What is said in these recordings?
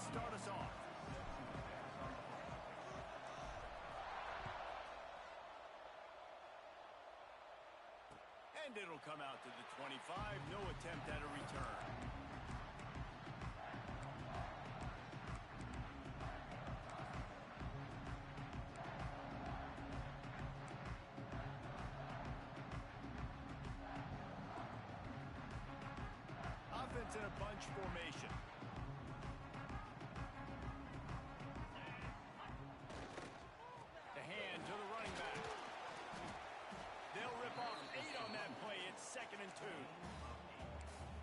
start us off. And it'll come out to the 25. No attempt at a return. Offense in a bunch formation. The hand to the running back. They'll rip off 8 on that play. It's 2nd and 2.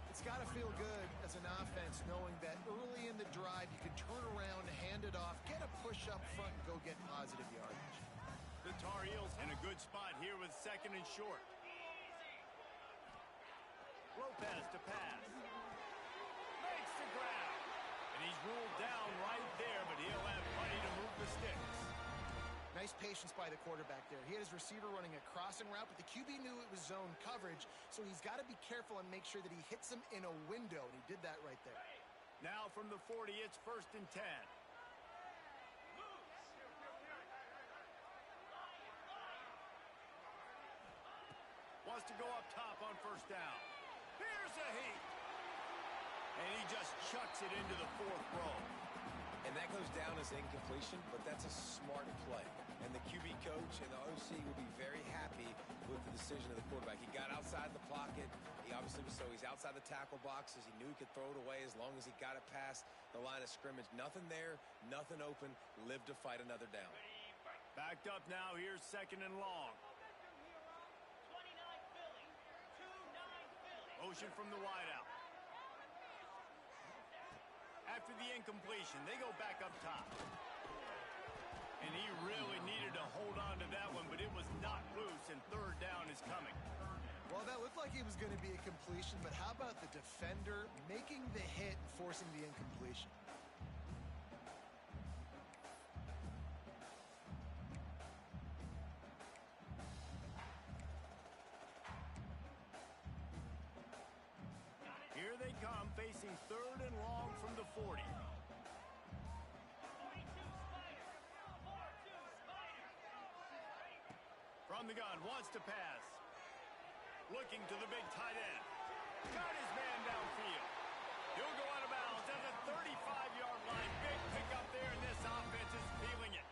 It's got to feel good as an offense knowing that early in the drive you can turn around, hand it off, get a push up front, and go get positive yardage. The Tar Heels in a good spot here with 2nd and short. Lopez to pass. Makes the grab. And he's ruled down right there, but he'll have plenty to move the sticks. Nice patience by the quarterback there. He had his receiver running a crossing route, but the QB knew it was zone coverage, so he's got to be careful and make sure that he hits him in a window, and he did that right there. Now from the 40, it's 1st and 10. Wants to go up top on 1st down. Here's a heat. And he just chucks it into the 4th row. And that goes down as incompletion, but that's a smart play. And the QB coach and the OC will be very happy with the decision of the quarterback. He got outside the pocket. He obviously was he's outside the tackle boxes. He knew he could throw it away as long as he got it past the line of scrimmage. Nothing there, nothing open. Live to fight another down. Backed up now. Here's 2nd and long. Motion from the wideout. After the incompletion, they go back up top. And he really needed to hold on to that one, but it was knocked loose, and 3rd down is coming. Well, that looked like it was going to be a completion, but how about the defender making the hit and forcing the incompletion? Here they come, facing 3rd and long from the 40. From the gun, wants to pass. Looking to the big tight end. Got his man downfield. He'll go out of bounds at the 35-yard line. Big pickup there, and this offense is feeling it.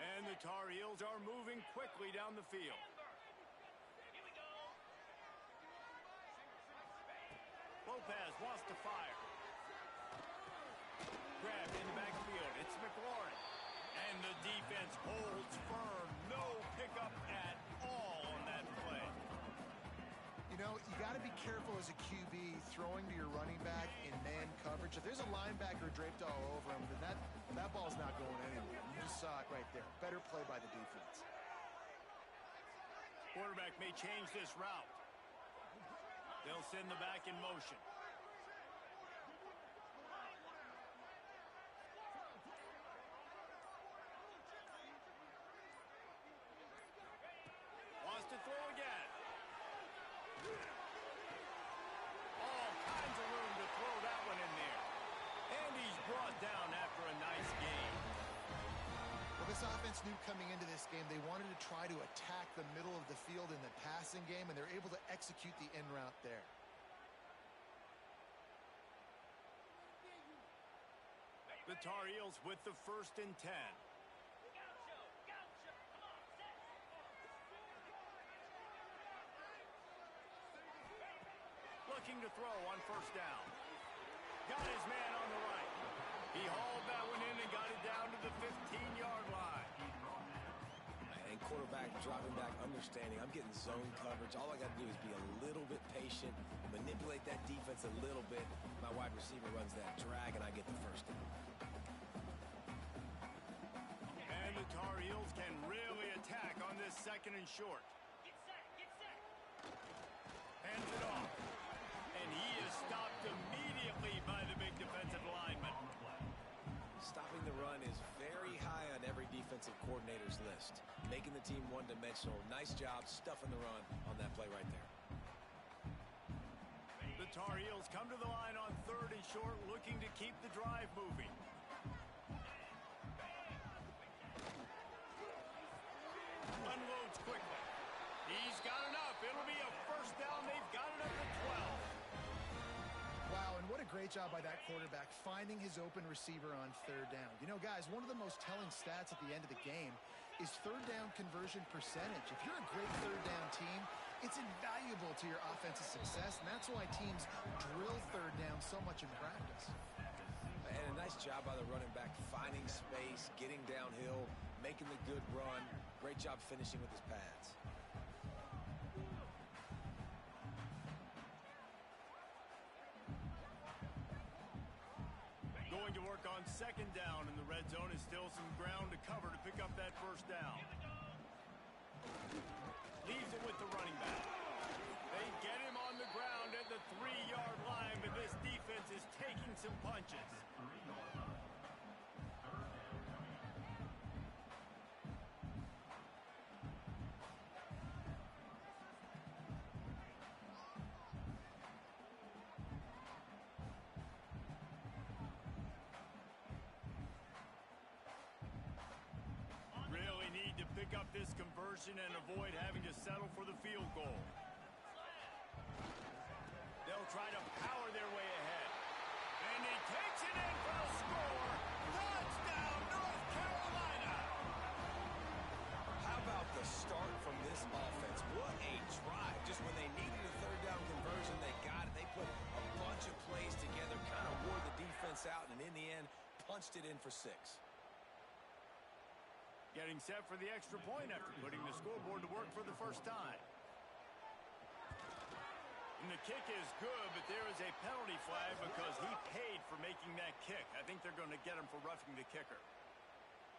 And the Tar Heels are moving quickly down the field. Lopez wants to fire. Grabbed in the backfield. It's McLaurin. And the defense holds firm. No pickup at all on that play. You know, you got to be careful as a QB throwing to your running back in man coverage. If there's a linebacker draped all over him, then that ball's not going anywhere. You just saw it right there. Better play by the defense. Quarterback may change this route. They'll send the back in motion. Wants to throw again. All kinds of room to throw that one in there. And he's brought down after a nice game. Well, this offense knew coming into this game they wanted to try to attack the middle of the field in the passing game, and they're able to execute the in route there. The Tar Heels with the 1st and 10. Looking to throw on 1st down. Got his man on the right. He hauled that one in and got it down to the 15-yard line. And quarterback dropping back, understanding I'm getting zone coverage. All I got to do is be a little bit patient, manipulate that defense a little bit. My wide receiver runs that drag, and I get the 1st down. And the Tar Heels can really attack on this 2nd and short. Get set. Hands it off. And he is stopped immediately by the big defensive lineman. Stopping the run is very high on every defensive coordinator's list. Making the team one-dimensional. Nice job stuffing the run on that play right there. The Tar Heels come to the line on 3rd and short, looking to keep the drive moving. Unloads quickly. He's got enough. It'll be a first down. They've got it up to 12. Wow, and what a great job by that quarterback finding his open receiver on 3rd down. You know, guys, one of the most telling stats at the end of the game is 3rd down conversion percentage. If you're a great 3rd down team, it's invaluable to your offensive success, and that's why teams drill 3rd down so much in practice. And a nice job by the running back, finding space, getting downhill, making the good run. Great job finishing with his pads. Going to work on 2nd down in the red zone. Is still some ground to cover to pick up that first down. Leaves it with the running back. They get him on the ground at the 3-yard line, but this defense is taking some punches. Pick up this conversion and avoid having to settle for the field goal. They'll try to power their way ahead. And he takes it in for the score. Touchdown, North Carolina! How about the start from this offense? What a drive. Just when they needed a 3rd down conversion, they got it. They put a bunch of plays together, kind of wore the defense out, and in the end, punched it in for 6. Getting set for the extra point after putting the scoreboard to work for the first time. And the kick is good, but there is a penalty flag because he paid for making that kick. I think they're going to get him for roughing the kicker.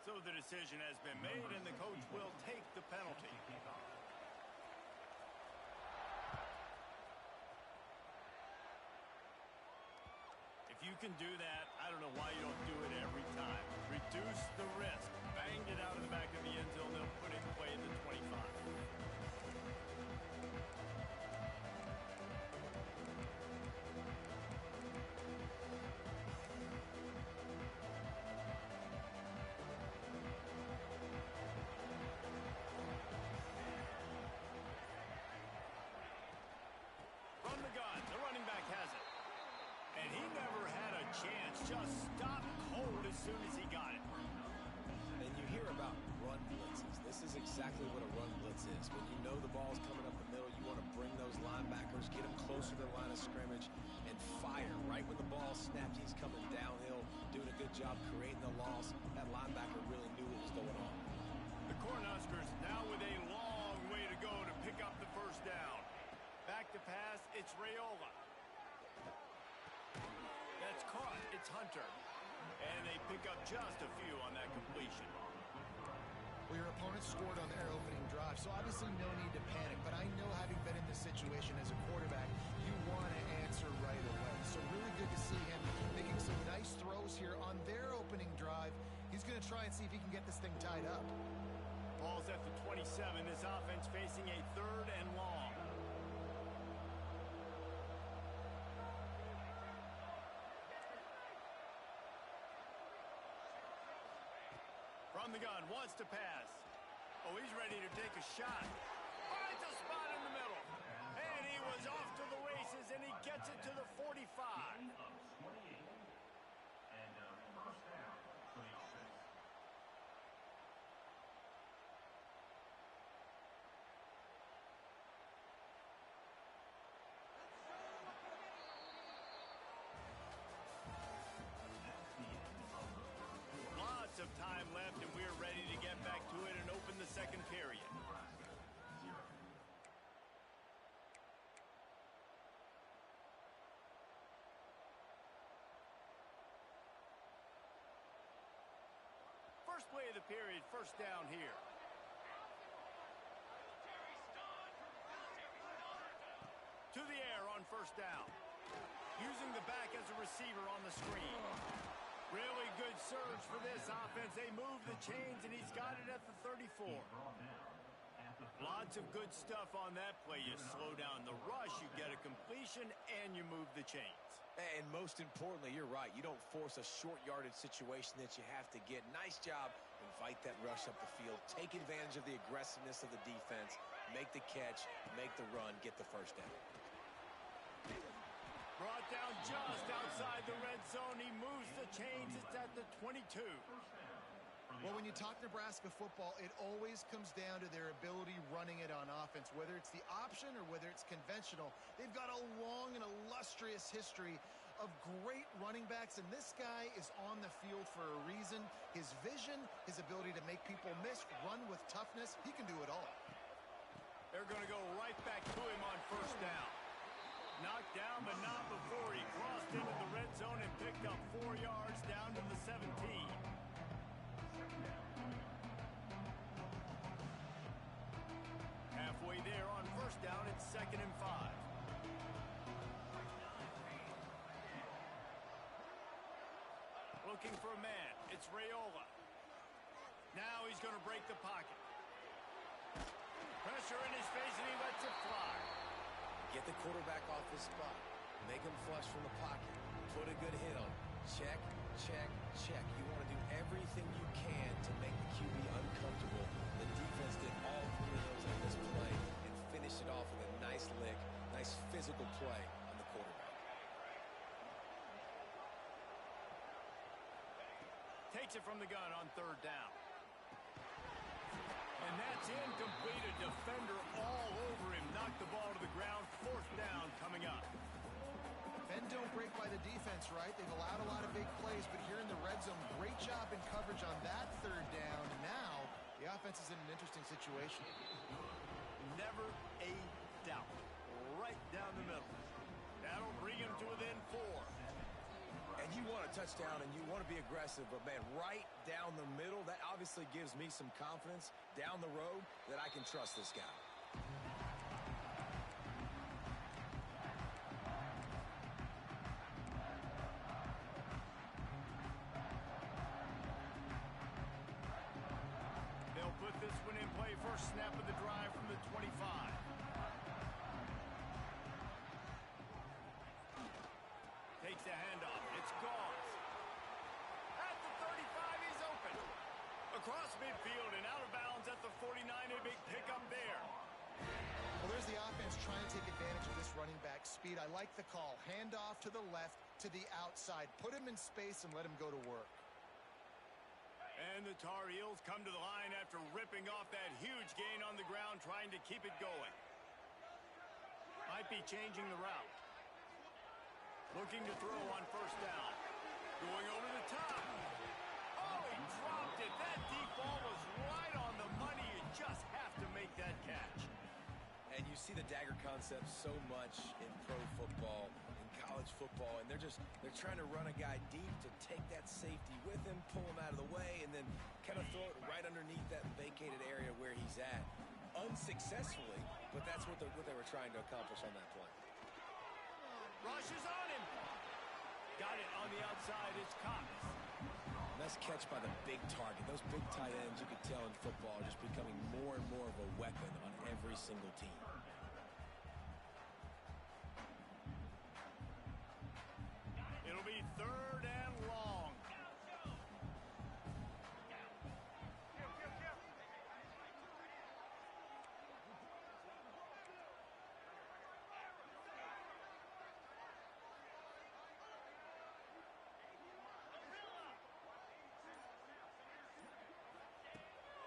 So the decision has been made, and the coach will take the penalty. If you can do that, I don't know why you don't do it every time. Reduce the risk. Banged it out of the back of the end zone. They'll put it away at the 25. From the gun, the running back has it. And he never had a chance. Just stopped cold as soon as he got it. And you hear about run blitzes. This is exactly what a run blitz is. When you know the ball's coming up the middle, you want to bring those linebackers, get them closer to the line of scrimmage, and fire. Right when the ball snapped, he's coming downhill, doing a good job creating the loss. That linebacker really knew what was going on. The Cornhuskers now with a long way to go to pick up the first down. Back to pass, it's Raiola. That's caught, it's Hunter. And they pick up just a few on that completion. Well, your opponent scored on their opening drive, so obviously no need to panic. But I know, having been in this situation as a quarterback, you want to answer right away. So really good to see him making some nice throws here on their opening drive. He's going to try and see if he can get this thing tied up. Ball's at the 27. This offense facing a 3rd and long. From the gun, wants to pass. Oh, he's ready to take a shot. Finds a spot in the middle. And he was off to the races, and he gets it to the 45. Of time left, and we're ready to get back to it and open the 2nd period. First play of the period, first down here. To the air on first down. Using the back as a receiver on the screen. Really good surge for this offense. They move the chains, and he's got it at the 34. Lots of good stuff on that play. You slow down the rush, you get a completion, and you move the chains. And most importantly, you're right. You don't force a short yardage situation that you have to get. Nice job. Invite that rush up the field. Take advantage of the aggressiveness of the defense. Make the catch. Make the run. Get the first down. Brought down just outside the red zone. He moves the chains. It's at the 22. Well, when you talk Nebraska football, it always comes down to their ability running it on offense, whether it's the option or whether it's conventional. They've got a long and illustrious history of great running backs, and this guy is on the field for a reason. His vision, his ability to make people miss, run with toughness, he can do it all. They're going to go right back to him on first down. Knocked down, but not before he crossed into the red zone and picked up 4 yards down to the 17. Halfway there on first down, it's 2nd and 5. Looking for a man. It's Raiola. Now he's going to break the pocket. Pressure in his face, and he lets it fly. Get the quarterback off his spot. Make him flush from the pocket. Put a good hit on him. Check, check, check. You want to do everything you can to make the QB uncomfortable. The defense did all 3 of those on this play and finished it off with a nice lick, nice physical play on the quarterback. Takes it from the gun on 3rd down. And that's incomplete. A defender all over him. Knocked the ball to the ground. 4th down coming up. Bend don't break by the defense, right? They've allowed a lot of big plays, but here in the red zone, great job in coverage on that 3rd down. Now, the offense is in an interesting situation. Never a doubt. Right down the middle. That'll bring him to within 4. And you want a touchdown and you want to be aggressive, but man, right down the middle, that obviously gives me some confidence down the road that I can trust this guy. They'll put this one in play. First snap of the drive from the 25. Takes the handoff. It's Goss. At the 35, he's open. Across midfield and out of bounds at the 49. A big pickup there. Well, there's the offense trying to take advantage of this running back speed. I like the call. Hand off to the left, to the outside. Put him in space and let him go to work. And the Tar Heels come to the line after ripping off that huge gain on the ground, trying to keep it going. Might be changing the route. Looking to throw on first down. Going over the top. Oh, he dropped it. That deep ball was right on the money. You just have to make that catch. And you see the dagger concept so much in pro football, in college football, and they're trying to run a guy deep to take that safety with him, pull him out of the way, and then kind of throw it right underneath that vacated area where he's at. Unsuccessfully, but that's what they were trying to accomplish on that play. Rush is on him. Got it on the outside. It's Cox. Nice catch by the big target. Those big tight ends, you could tell in football, are just becoming more and more of a weapon on every single team. It'll be 3rd and long.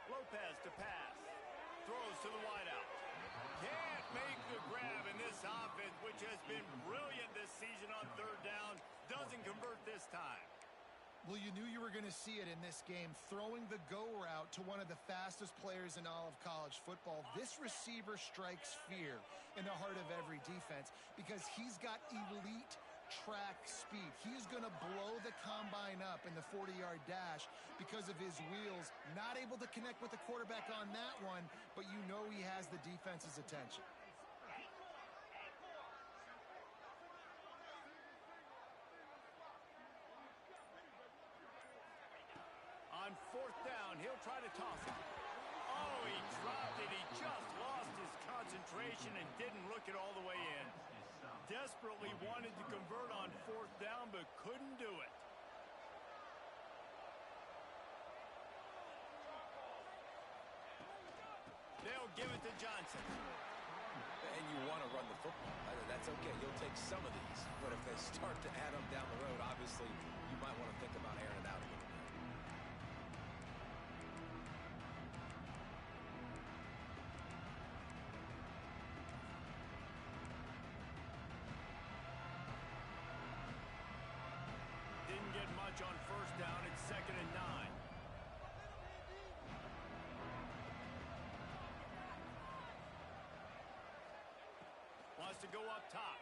Lopez to pass. Throws to the wideout. Can't make the grab in this offense, which has been brilliant this season on 3rd down. Doesn't convert this time. Well, you knew you were going to see it in this game, throwing the go route to one of the fastest players in all of college football. This receiver strikes fear in the heart of every defense because he's got elite track speed. He's going to blow the combine up in the 40-yard dash because of his wheels. Not able to connect with the quarterback on that one, but you know he has the defense's attention. try to toss it. Oh, he dropped it. He just lost his concentration and didn't look it all the way in. Desperately wanted to convert on fourth down, but couldn't do it. They'll give it to Johnson. And you want to run the football. That's okay. You'll take some of these. But if they start to add them down the road, obviously, you might want to think about airing it out a little bit. Didn't get much on first down. It's 2nd and 9. Wants to go up top.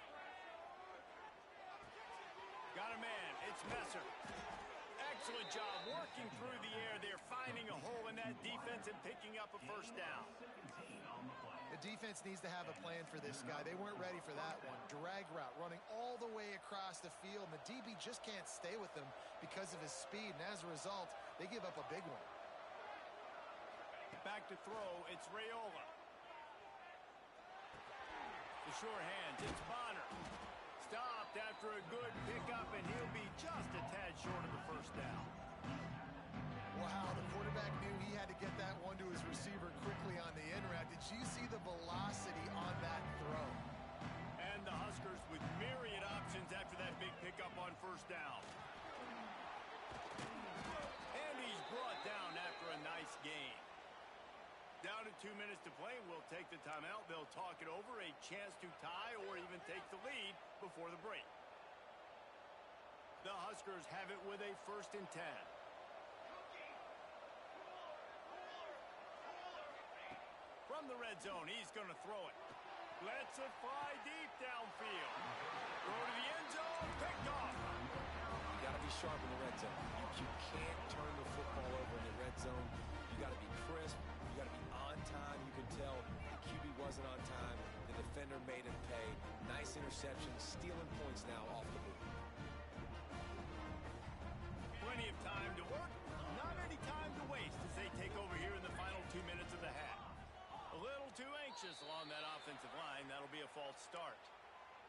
Got a man. It's Messer. Excellent job working through the air. They're finding a hole in that defense and picking up a first down. The defense needs to have a plan for this guy. They weren't ready for that one. Drag route running all the way across the field. And the DB just can't stay with him because of his speed. And as a result, they give up a big one. Back to throw. It's Raiola. The sure hands. It's Bonner. Stopped after a good pickup, and he'll be just a tad short of the first down. Wow, the quarterback knew he had to get that one to his receiver quickly on the in route. Did you see the velocity on that throw? And the Huskers with myriad options after that big pickup on first down. And he's brought down after a nice gain. Down to 2 minutes to play, we'll take the timeout. They'll talk it over, a chance to tie or even take the lead before the break. The Huskers have it with a 1st and 10. From the red zone, he's going to throw it. Lets it fly deep downfield. Go to the end zone, picked off. You got to be sharp in the red zone. You can't turn the football over in the red zone. You got to be crisp. You got to be on time. You can tell the QB wasn't on time. The defender made him pay. Nice interception, stealing points now off the board. Plenty of time to work, not any time to waste as they take over here in the final 2 minutes of the half. A little too anxious along that offensive line. That'll be a false start.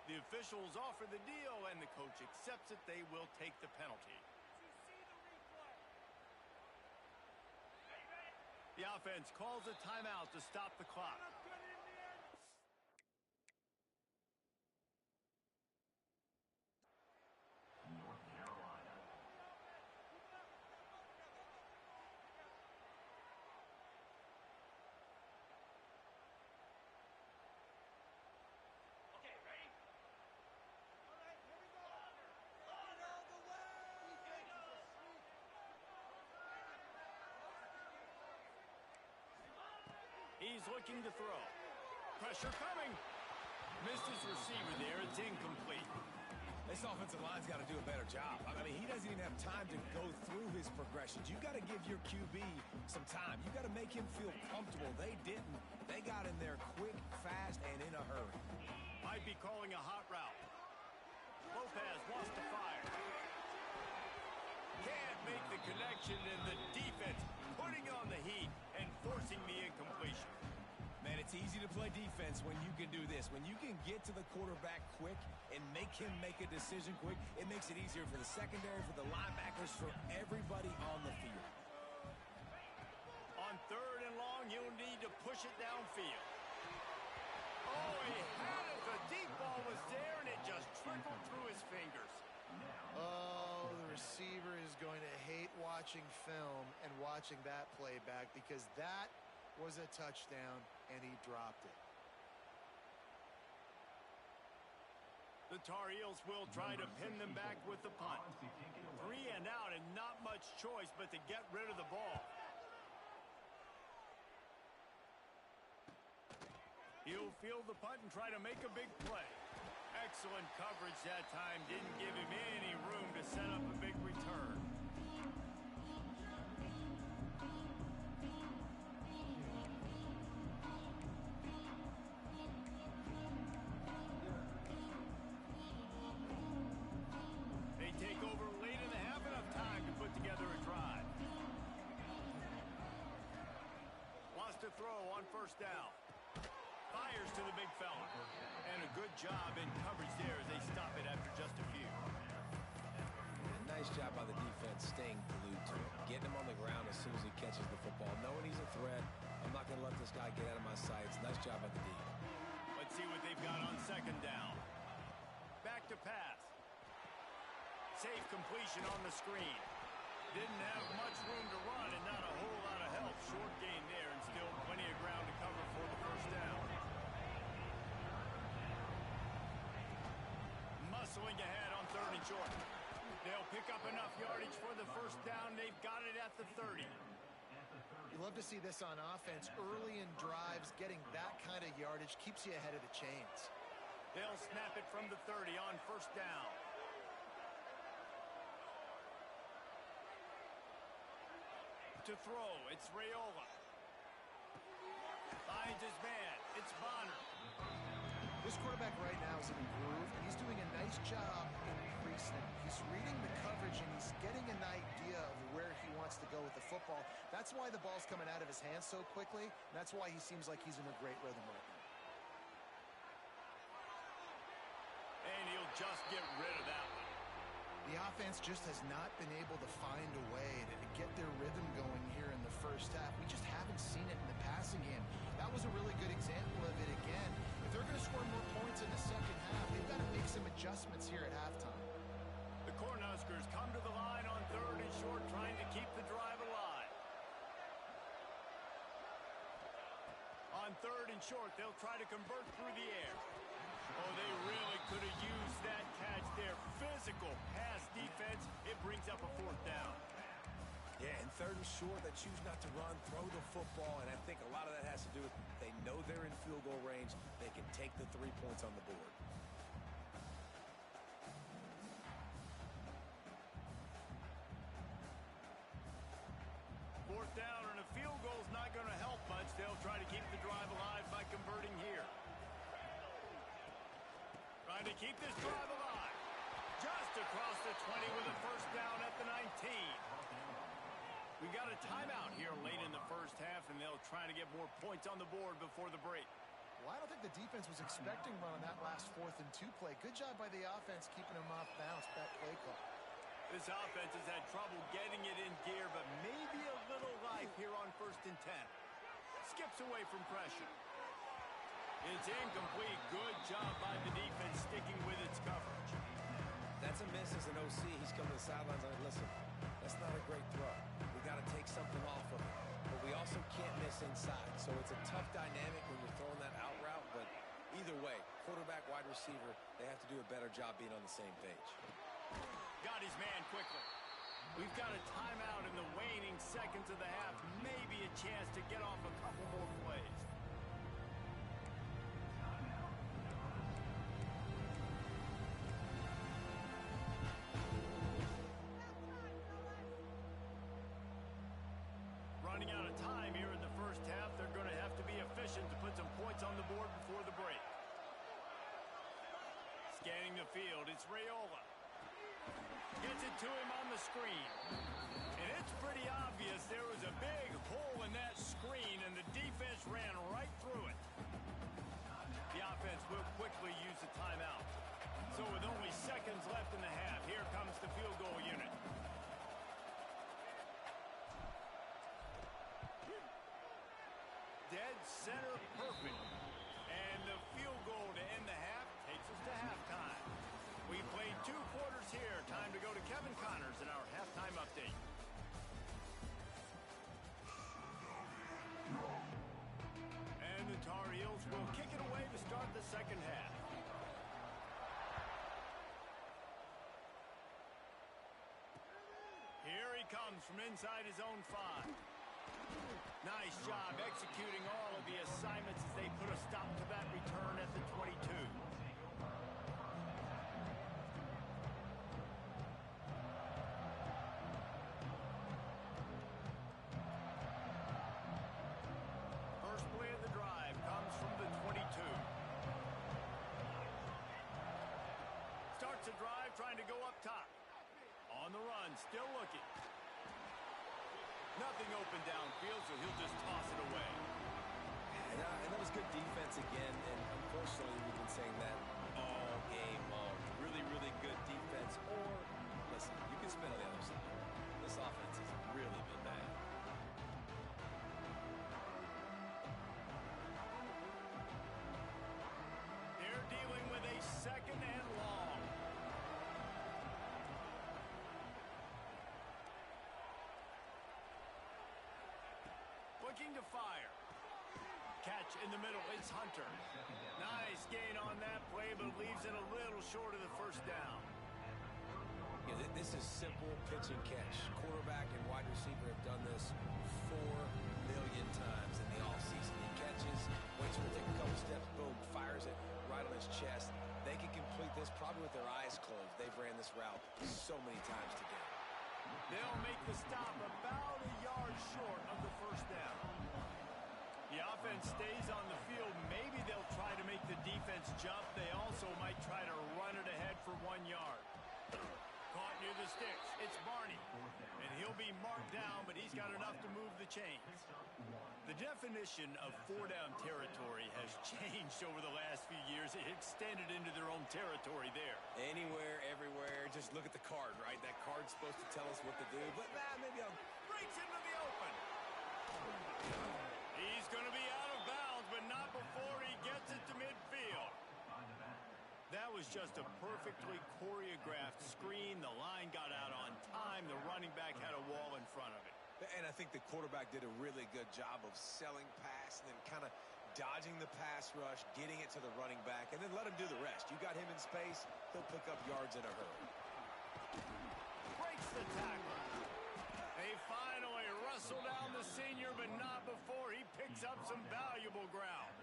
The officials offer the deal, and the coach accepts it. They will take the penalty. The offense calls a timeout to stop the clock. He's looking to throw. Pressure coming. Missed his receiver there. It's incomplete. This offensive line's got to do a better job. I mean, he doesn't even have time to go through his progressions. You've got to give your QB some time. You've got to make him feel comfortable. They didn't. They got in there quick, fast, and in a hurry. Might be calling a hot route. Lopez wants to fire. Can't make the connection, and the defense putting on the heat and forcing the incompletion. Man, it's easy to play defense when you can do this. When you can get to the quarterback quick and make him make a decision quick, it makes it easier for the secondary, for the linebackers, for everybody on the field. On 3rd and long, he'll need to push it downfield. Oh, he had it. The deep ball was there, and it just trickled through his fingers. Oh, the receiver is going to hate watching film and watching that play back because that was a touchdown, and he dropped it. The Tar Heels will try to pin them back with the punt. 3 and out, and not much choice but to get rid of the ball. He'll field the punt and try to make a big play. Excellent coverage that time. Didn't give him any room to set up a big return. They take over late in the half, enough time to put together a drive. first down. Fires to the big fella. And a good job in coverage there as they stop it after just a few. Nice job by the defense staying glued to it. Getting him on the ground as soon as he catches the football. Knowing he's a threat, I'm not going to let this guy get out of my sights. Nice job by the D. Let's see what they've got on second down. Back to pass. Safe completion on the screen. Didn't have much room to run and not a whole lot of help. Short gain there and still plenty of ground to cover for the first down. Muscling ahead on third and short. They'll pick up enough yardage for the first down. They've got it at the 30. You love to see this on offense. Early in drives, getting that kind of yardage keeps you ahead of the chains. They'll snap it from the 30 on first down. To throw, it's Raiola. Finds his man. It's Bonner. This quarterback right now is in a groove, and he's doing a nice job increasing it. He's reading the coverage, and he's getting an idea of where he wants to go with the football. That's why the ball's coming out of his hands so quickly, and that's why he seems like he's in a great rhythm right now. And he'll just get rid of that one. The offense just has not been able to find a way to get their rhythm going here in the first half. We just haven't seen it in the passing game. That was a really good example of it again. If they're going to score more points in the second half, they've got to make some adjustments here at halftime. The Cornhuskers come to the line on third and short, trying to keep the drive alive. On third and short, they'll try to convert through the air. Oh, they really could have used that catch there. Physical pass defense. It brings up a fourth down. Yeah, and third and short, they choose not to run, throw the football, and I think a lot of that has to do with they know they're in field goal range. They can take the 3 points on the board. Fourth down, and a field goal's not going to help much. They'll try to keep the drive alive by converting here. Trying to keep this drive alive. Just across the 20 with a first down at the 19. We got a timeout here late in the first half, and they'll try to get more points on the board before the break. Well, I don't think the defense was expecting run on that last 4th and 2 play. Good job by the offense keeping them off balance with that play call. This offense has had trouble getting it in gear, but maybe a little life here on 1st and 10. Skips away from pressure. It's incomplete. Good job by the defense sticking with its coverage. That's a miss as an OC. He's coming to the sidelines like, listen, that's not a great throw. We got to take something off of it. But we also can't miss inside. So it's a tough dynamic when you're throwing that out route. But either way, quarterback, wide receiver, they have to do a better job being on the same page. Got his man quickly. We've got a timeout in the waning seconds of the half. Maybe a chance to get off a couple more plays. Running out of time here in the first half. They're going to have to be efficient to put some points on the board before the break. Scanning the field, it's Raiola. Gets it to him on the screen. And it's pretty obvious there was a big hole in that screen, and the defense ran right through it. The offense will quickly use the timeout. So with only seconds left in the half, here comes the field goal unit. Dead center perfect. And the field goal to end the half takes us to halftime. We played 2 quarters here. Time to go to Kevin Connors in our halftime update. And the Tar Heels will kick it away to start the second half. Here he comes from inside his own 5. Nice job executing all of the assignments as they put a stop to that return at the 22. First play of the drive comes from the 22. Starts the drive trying to go up top. On the run, still looking. Nothing open downfield, so he'll just toss it away. And that was good defense again, and unfortunately we've been saying that all game long. Really, really good defense. Or, listen, you can spin on the other side. This offense has really been bad. They're dealing with a second and long. Looking to fire. Catch in the middle. It's Hunter. Nice gain on that play, but leaves it a little short of the first down. Yeah, this is simple pitch and catch. Quarterback and wide receiver have done this 4 million times in the offseason. He catches, waits for it to take a couple steps, boom, fires it right on his chest. They can complete this probably with their eyes closed. They've ran this route so many times together. They'll make the stop about a yard short of the first down. The offense stays on the field. Maybe they'll try to make the defense jump. They also might try to run it ahead for 1 yard. Caught near the sticks. It's Barney. And he'll be marked down, but he's got enough to move the chains. The definition of 4-down territory has changed over the last few years. It extended into their own territory there. Anywhere, everywhere. Just look at the card, right? That card's supposed to tell us what to do. But maybe I'll... Breaks into the open. He's going to be out of bounds, but not before he gets it to midfield. That was just a perfectly choreographed screen. The line got out on time. The running back had a wall in front of it. And I think the quarterback did a really good job of selling pass and then kind of dodging the pass rush, getting it to the running back, and then let him do the rest. You got him in space, he'll pick up yards in a hurry. Breaks the tackle. They finally wrestle down the senior, but not before he picks up some valuable ground.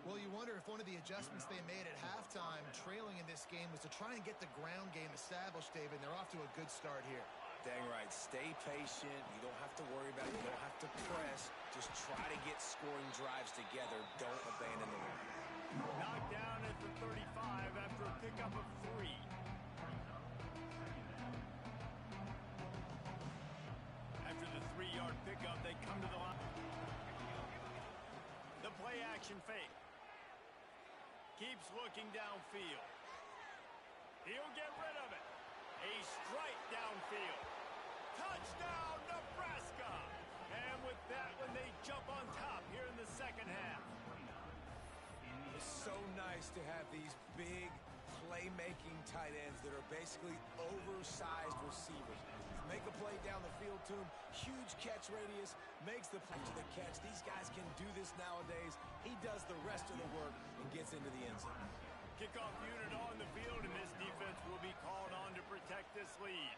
Well, you wonder if one of the adjustments they made at halftime, trailing in this game, was to try and get the ground game established, David. They're off to a good start here. Dang right. Stay patient. You don't have to worry about it. You don't have to press. Just try to get scoring drives together. Don't abandon the run. Knocked down at the 35 after a pickup of 3. After the 3-yard pickup, they come to the line. The play action fake. Keeps looking downfield. He'll get rid of it. A strike downfield. Touchdown, Nebraska! And with that one, they jump on top here in the second half. It's so nice to have these big playmaking tight ends that are basically oversized receivers. Make a play down the field to him. Huge catch radius. Makes the play to the catch. These guys can do this nowadays. He does the rest of the work and gets into the end zone. Kickoff unit on the field, and this defense will be called on to protect this lead.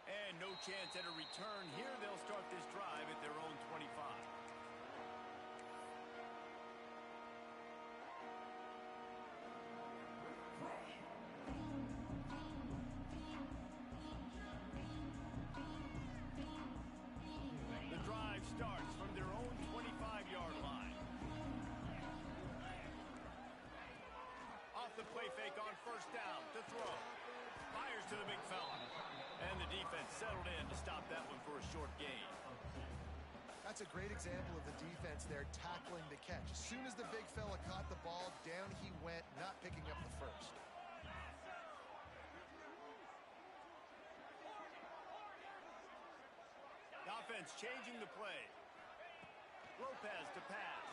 And no chance at a return here. They'll start this drive at their own 25. The drive starts from their own 25-yard line. Off the play fake on first down to throw. Fires to the big fella. And the defense settled in to stop that one for a short gain. That's a great example of the defense there tackling the catch. As soon as the big fella caught the ball, down he went, not picking up the first. The offense changing the play. Lopez to pass.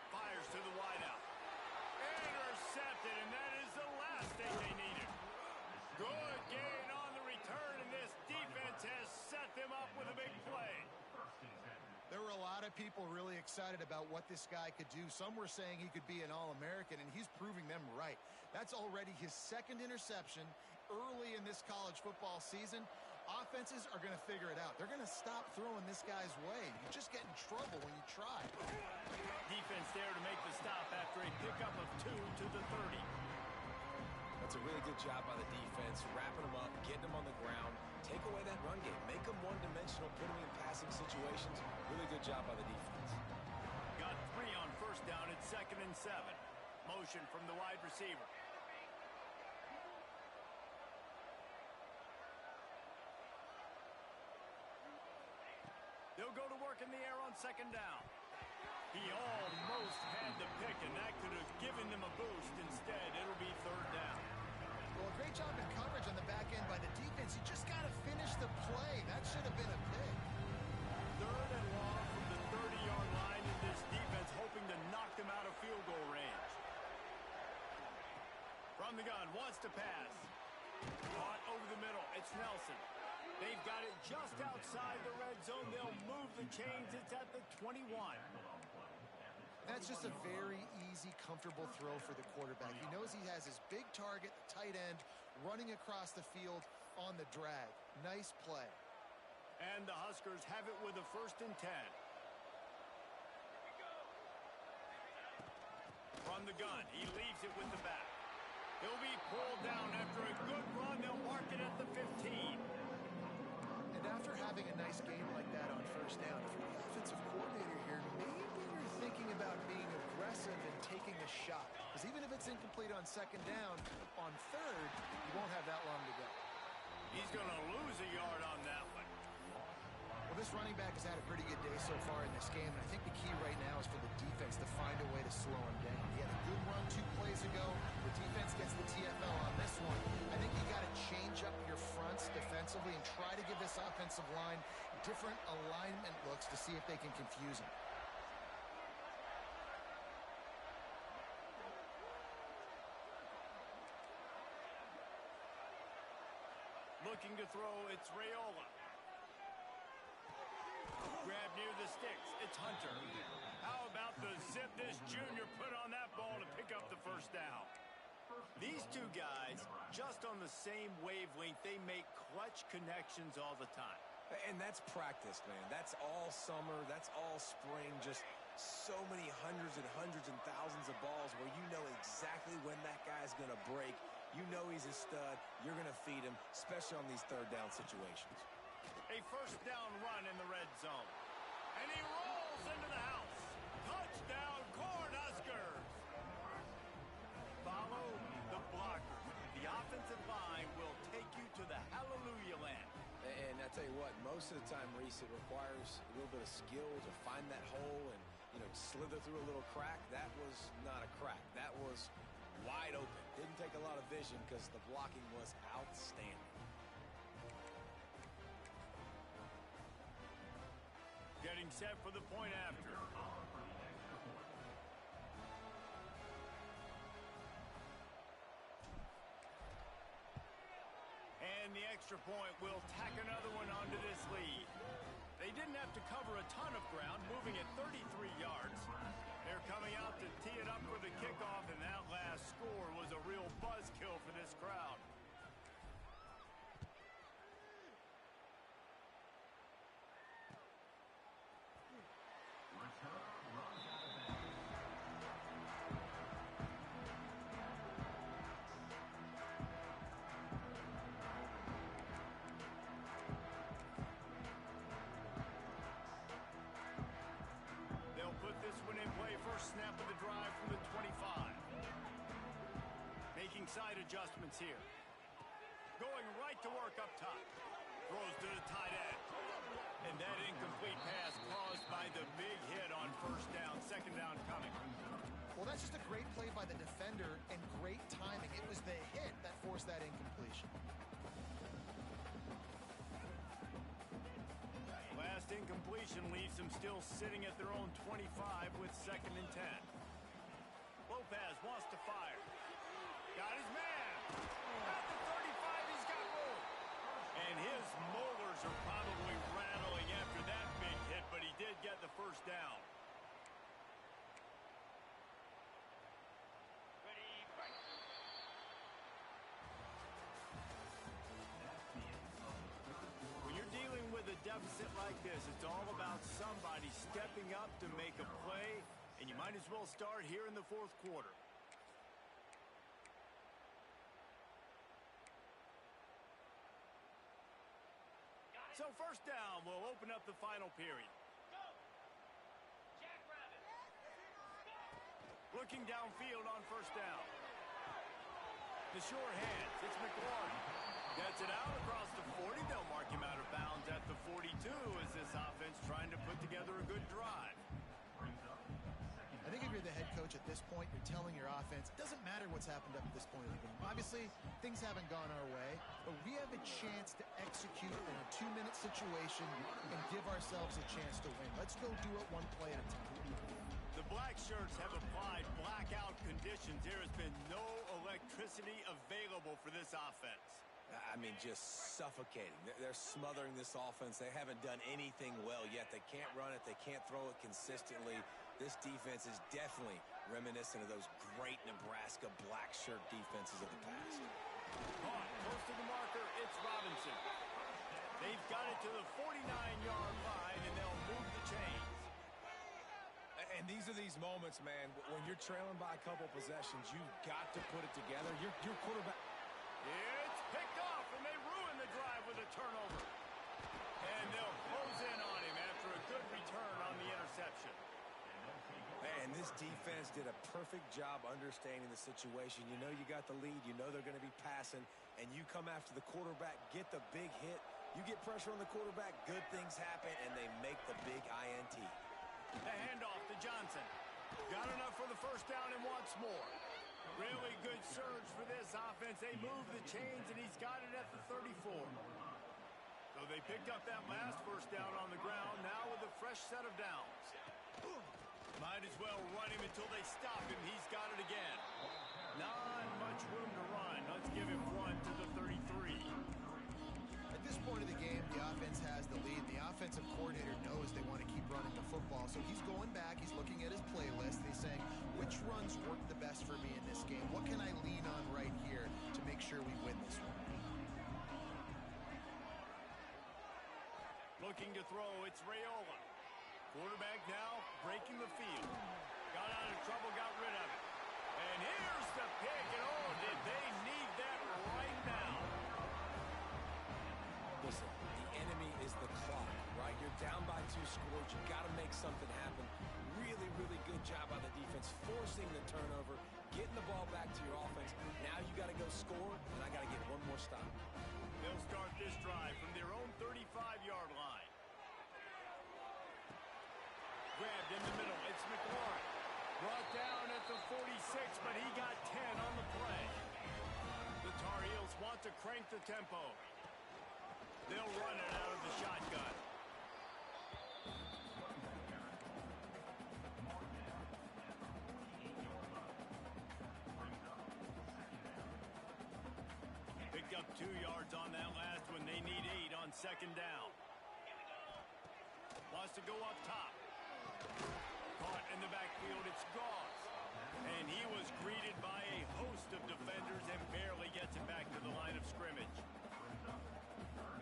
Fires to the wideout. Intercepted, and that is the last thing they needed. Good gain on the return, and this defense has set them up with a big play. There were a lot of people really excited about what this guy could do. Some were saying he could be an All-American, and he's proving them right. That's already his second interception early in this college football season. Offenses are going to figure it out. They're going to stop throwing this guy's way. You just get in trouble when you try. Defense there to make the stop after a pickup of 2 to the 30. That's a really good job by the defense, wrapping them up, getting them on the ground, take away that run game, make them one-dimensional, put them in passing situations. Really good job by the defense. Got 3 on first down at 2nd and 7. Motion from the wide receiver. They'll go to work in the air on second down. He almost had the pick, and that could have given them a boost. Instead, it'll be third down. Well, a great job in coverage on the back end by the defense. You just got to finish the play. That should have been a pick. Third and long from the 30-yard line, and this defense hoping to knock them out of field goal range. From the gun, wants to pass. Caught over the middle. It's Nelson. They've got it just outside the red zone. They'll move the chains. It's at the 21. That's just a very easy, comfortable throw for the quarterback. He knows he has his big target, the tight end, running across the field on the drag. Nice play. And the Huskers have it with a 1st and 10. From the gun, he leaves it with the back. He'll be pulled down after a good run. They'll mark it at the 15. And after having a nice game like that on 1st down, if you're the offensive coordinator here, maybe you're thinking about being aggressive and taking a shot. Because even if it's incomplete on 2nd down, on 3rd, you won't have that long to go. He's going to lose a yard on that one. Well, this running back has had a pretty good day so far in this game, and I think the key right now is for the defense to find a way to slow him down. He had a good run 2 plays ago. The defense gets the TFL on this one. I think you got to change up your fronts defensively and try to give this offensive line different alignment looks to see if they can confuse him. Looking to throw, it's Raiola. Grab near the sticks, it's Hunter. How about the zip this junior put on that ball to pick up the 1st down? These two guys, just on the same wavelength, they make clutch connections all the time. And that's practice, man. That's all summer. That's all spring. Just so many hundreds and thousands of balls where you know exactly when that guy's going to break. You know he's a stud. You're going to feed him, especially on these 3rd down situations. A 1st down run in the red zone. And he rolls into the house. Touchdown, Cornhuskers. Follow the blocker. The offensive line will take you to the hallelujah land. And I tell you what, most of the time, Reese, it requires a little bit of skill to find that hole and, slither through a little crack. That was not a crack. That was wide open. Didn't take a lot of vision because the blocking was outstanding. Getting set for the point after. And the extra point will tack another one onto this lead. They didn't have to cover a ton of ground, moving at 33 yards. They're coming out to tee it up for the kickoff, and that last score was a real buzzkill for this crowd. Snap of the drive from the 25. Making side adjustments here. Going right to work up top. Throws to the tight end. And that incomplete pass caused by the big hit on 1st down. 2nd down coming. Well, that's just a great play by the defender and great timing. It was the hit that forced that incompletion. Last incompletion leaves them still sitting at their own 25 with 2nd and 10. Lopez wants to fire. Got his man. At the 35, he's got room. And his molars are probably rattling after that big hit, but he did get the 1st down. Ready, fight. When you're dealing with a deficit like this, it's all about somebody stepping up to make a play, and you might as well start here in the 4th quarter. So 1st down will open up the final period. Go! Jackrabbit! Looking downfield on 1st down. The sure hands. It's McLaurin. Gets it out across the 40. They'll mark him out of bounds at the 42 as this offense trying to put together a good drive. I think if you're the head coach at this point, you're telling your offense, it doesn't matter what's happened up to this point in the game. Obviously, things haven't gone our way, but we have a chance to execute in a 2-minute situation and give ourselves a chance to win. Let's go do it one play at a time. The black shirts have applied blackout conditions. There has been no electricity available for this offense. I mean, just suffocating. They're smothering this offense. They haven't done anything well yet. They can't run it. They can't throw it consistently. This defense is definitely reminiscent of those great Nebraska black shirt defenses of the past. Caught close to the marker. It's Robinson. They've got it to the 49-yard line, and they'll move the chains. And these are these moments, man, when you're trailing by a couple possessions, you've got to put it together. Your quarterback... It's picked off, and they ruin the drive with a turnover. And they'll close in on him after a good return on the interception. And this defense did a perfect job understanding the situation. You know you got the lead. You know they're going to be passing. And you come after the quarterback, get the big hit. You get pressure on the quarterback, good things happen, and they make the big INT. The handoff to Johnson. Got enough for the first down and wants more. Really good surge for this offense. They move the chains, and he's got it at the 34. So they picked up that last first down on the ground, now with a fresh set of downs. Might as well run him until they stop him. He's got it again. Not much room to run. Let's give him one to the 33. At this point of the game, the offense has the lead. The offensive coordinator knows they want to keep running the football, so he's going back. He's looking at his playlist. He's saying, which runs work the best for me in this game? What can I lean on right here to make sure we win this one? Looking to throw, it's Raiola. Quarterback now breaking the field. Got out of trouble, got rid of it. And here's the pick, and oh, did they need that right now. Listen, the enemy is the clock, right? You're down by 2 scores. You got to make something happen. Really, really good job by the defense, forcing the turnover, getting the ball back to your offense. Now you got to go score, and I got to get one more stop. They'll start this drive from their own 35-yard line. Grabbed in the middle. It's McLaurin. Brought down at the 46, but he got 10 on the play. The Tar Heels want to crank the tempo. They'll run it out of the shotgun. Picked up 2 yards on that last one. They need 8 on second down. Wants to go up top. Caught in the backfield, it's Gauze. And he was greeted by a host of defenders and barely gets it back to the line of scrimmage.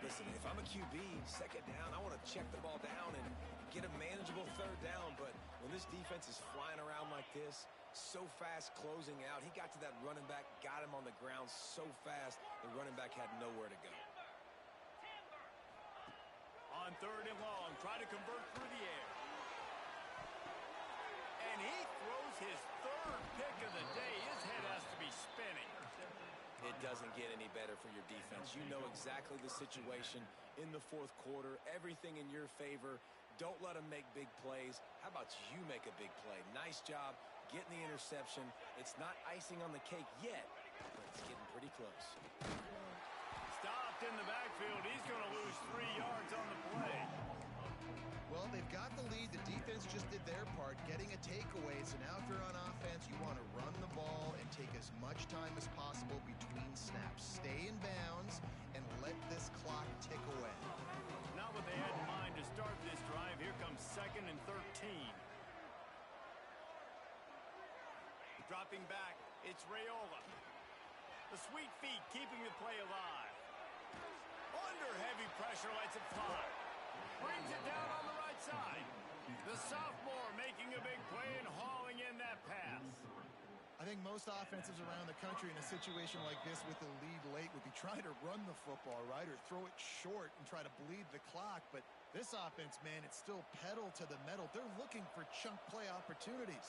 Listen, if I'm a QB, second down, I want to check the ball down and get a manageable third down. But when this defense is flying around like this, so fast closing out, he got to that running back, got him on the ground so fast, the running back had nowhere to go. On third and long, try to convert through the air. And he throws his third pick of the day. His head has to be spinning. It doesn't get any better for your defense. You know exactly the situation in the fourth quarter. Everything in your favor. Don't let them make big plays. How about you make a big play? Nice job getting the interception. It's not icing on the cake yet, but it's getting pretty close. Stopped in the backfield. He's going to lose 3 yards on the play. Well, they've got the lead. The defense just did their part, getting a takeaway. So now if you're on offense, you want to run the ball and take as much time as possible between snaps. Stay in bounds and let this clock tick away. Not what they had in mind to start this drive. Here comes second and 13. Dropping back, it's Raiola. The sweet feet keeping the play alive. Under heavy pressure, lets it fly. Brings it down on the right side. The sophomore making a big play and hauling in that pass. I think most offenses around the country in a situation like this with the lead late would be trying to run the football, right, or throw it short and try to bleed the clock. But this offense, man, it's still pedal to the metal. They're looking for chunk play opportunities.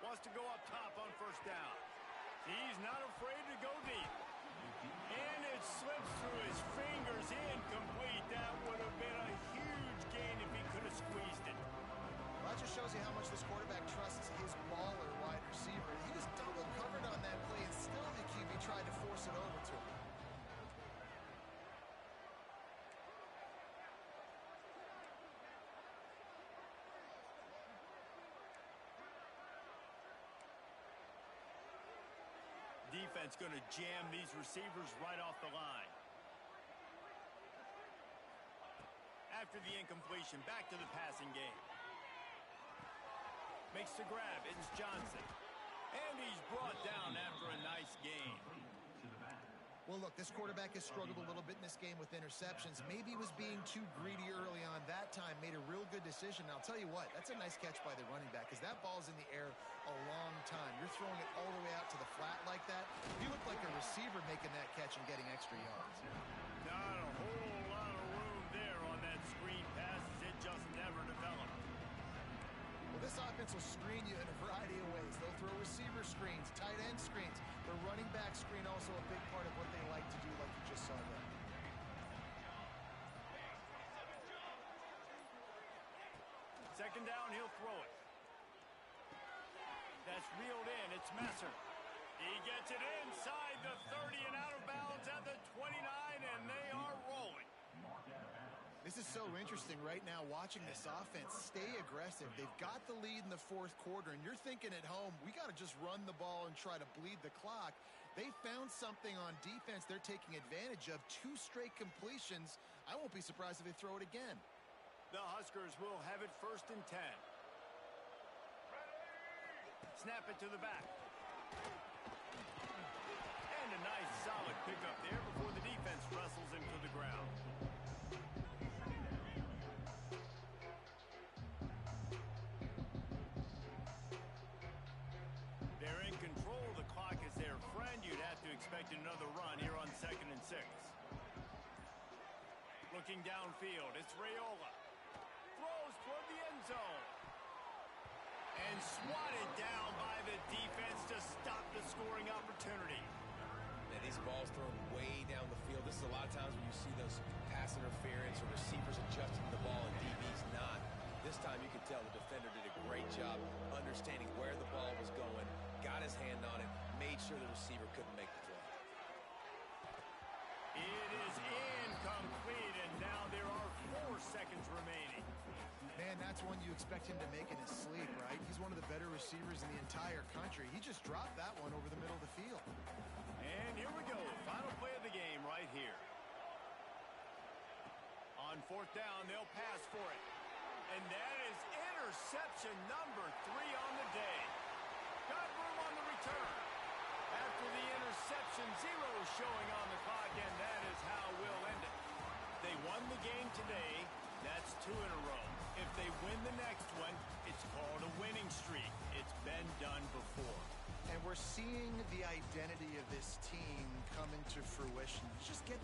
Wants to go up top on first down. He's not afraid to go deep. And it slips through his fingers, incomplete. That would have been a huge gain if he could have squeezed it. Well, that just shows you how much this quarterback trusts his baller wide receiver. He was double covered on that play, and still the QB tried to force it over to him. Defense going to jam these receivers right off the line. After the incompletion, back to the passing game. Makes the grab. It's Johnson. And he's brought down after a nice gain. Well, look, this quarterback has struggled a little bit in this game with interceptions. Maybe he was being too greedy early on. That time made a real good decision. And I'll tell you what, that's a nice catch by the running back because that ball's in the air a long time. You're throwing it all the way out to the flat like that. You look like a receiver making that catch and getting extra yards. Not a whole lot of room there on that screen pass as it just never developed. Well, this offense will screen you in a variety of ways. They'll throw receiver screens, tight end screens. The running back screen also a big part of what they like to do, like you just saw there. Second down, he'll throw it. That's reeled in. It's Messer. He gets it inside the 30 and out of bounds at the 29, and they are rolling. This is so interesting right now watching this offense stay aggressive. They've got the lead in the fourth quarter, and you're thinking at home, we got to just run the ball and try to bleed the clock. They found something on defense they're taking advantage of. 2 straight completions. I won't be surprised if they throw it again. The Huskers will have it 1st and 10. Snap it to the back. And a nice solid pickup there before the defense wrestles him to the ground. They're in control. The clock is their friend. You'd have to expect another run here on 2nd and 6. Looking downfield, it's Raiola. Throws toward the end zone. And swatted down by the defense to stop the scoring opportunity. And these balls thrown way down the field. This is a lot of times when you see those pass interference or receivers adjusting the ball and DB's not. This time you can tell the defender did a great job understanding where the ball was going, got his hand on it, made sure the receiver couldn't make the throw. It is incomplete, and now there are 4 seconds remaining. Man, that's one you expect him to make in his sleep, right? He's one of the better receivers in the entire country. He just dropped that one over the middle of the field. And here we go. Final play of the game right here. On 4th down, they'll pass for it. And that is interception number 3 on the day. Got room on the return. After the interception, 0 showing on the clock, and that is how we'll end it. They won the game today. That's 2 in a row. If they win the next one, it's called a winning streak. It's been done before. And we're seeing the identity of this team come into fruition. Just get